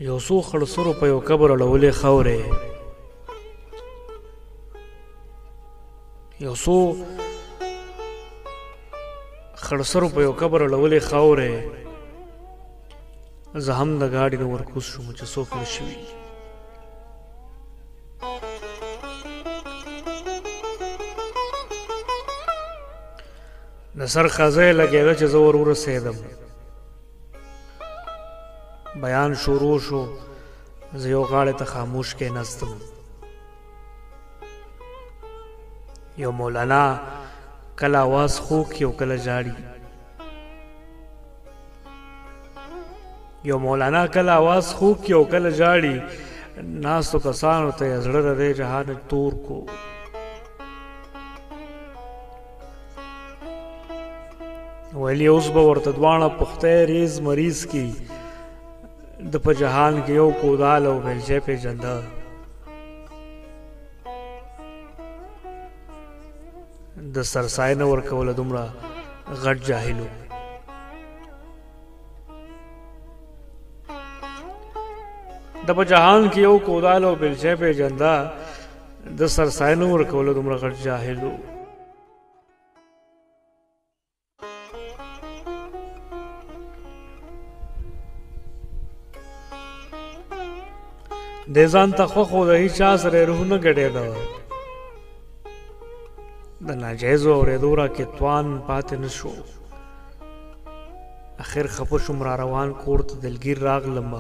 یو څو خړسرو په یو قبر اړولې خاورې یو څو خړسرو په یو قبر اړولې خاورې زه هم د ګاډي نه ورکوز شوم چې څوک نه شوي د سر خازه یې لګېده چې زه ور ورسېدم بیان شروع شو زه یو غاړې ته خاموش کېناستم یو مولانا کله اواز خوږ یو کله ژاړي یو مولانا کله اواز خوږ یو کله ژاړي ناستو کسانو ته یې زړه د دې جهان تور کو ویل اوس به ورته دواړه پختی ریز مریض کی د په جهان کې یو کودال او بیلچې پېژنده د سرسای نه ورکوله دومره غټ جاهلو د په جهان کې یو کودال او بیلچې پېژنده د سرسای نه ورکوله دومره غټ جاهلو د ځان ته خوښ و د هېچا سره یې روح نه ګډېده د ناجایزو اورېدو راکې توان پاتې نه شو اخر خفه شوم را روان کور ته دلګیر راغلم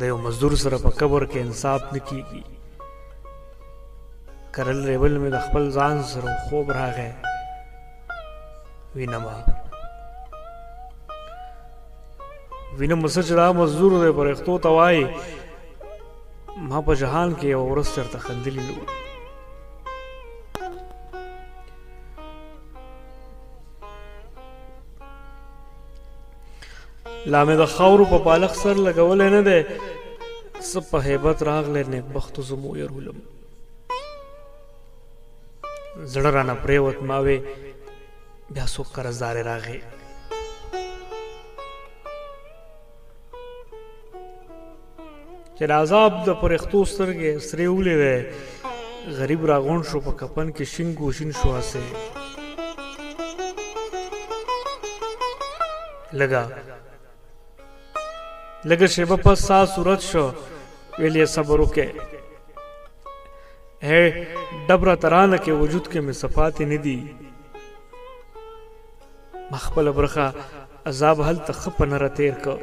د یو مزدور سره په قبر کې انصاف نه کېږي کرل ریبل مې د خپل ځان سره خوب راغی وینمه وینم څه چې دا مزدور دی پرښتو ته وایي ما په جهان کې یوه ورځ چېرته خندلي نه وو لا مې د خاورو په بالښت سر لګولی نه دی څه په هیبت راغلی نیکبختو زه مو ویرولم زړه رانه پرېوت ما وې بیا څوک قرضدارې راغی چې د عذاب د پرښتو سترګې سرې ولیدې غریب راغونډ شو په کفن کې شین ګوشین شو هسې لږه شیبه پس سا صورت شو ویل یې صبر وکې هی ډبره ترانه کې وجود کې مې صفاتې نه دي ما خپله برخه عذاب هلته ښه په نره تېر که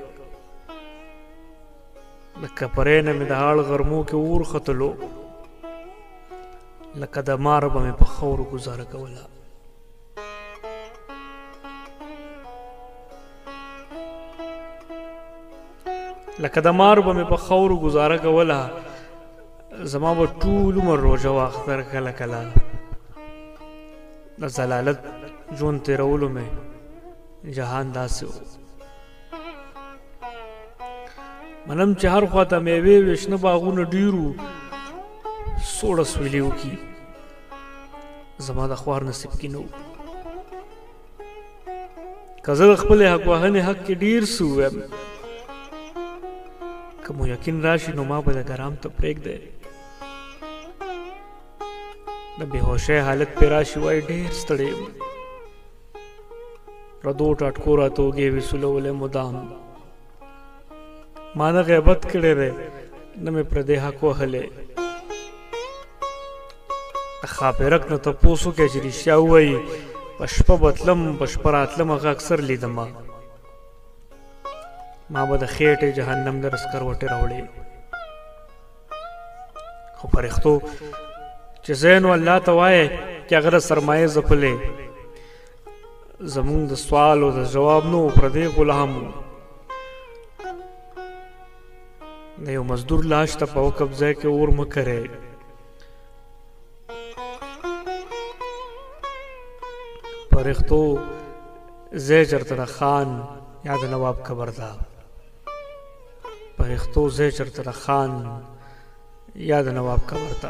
د کپرۍ نه مې د هاړ غرمو کې اور ختلو لکه د مار به مې په خاورو ګزاره کوله زما به ټول عمر روژه واختر کله کله د ضلالت ژوند تېرولو مې جهان داسې و منم چې هر خواته میوې وې شنه باغونه ډېرو سوړه سویلې وکړي زما د خوار نصیب کې نه و که زه د خپلې حق وهنې حق کې ډېر څه ووایم که مو یقین راشي نو ما به د ګرام ته پرېږدی د بېهوشۍ حالت پې راشي وایي ډېر ستړی یم پردو ټاټکو راته اوږې ویسولولی مدام ما نه غیبت کړی دی نه مې پردې حق وهلی د ښاپېرک نه تپوس وکړی چې رښتیا ووایي په شپه به تلم په شپه راتلم هغه اکثر لیدم ما به د خېټې جهنم د سکروټې راوړې خو فرښتو چې زه نو الله ته وایې چې هغه د سرمایې ځپلې زمونږ د سوال او د جواب نو پردې غلام و د یو مزدور لاش ته په وقف ځای کې اور مه کرئ فرښتو ځای چېرته د خان یا د نواب قبر ده فرښتو ځای چېرته د خان یا د نواب قبر ته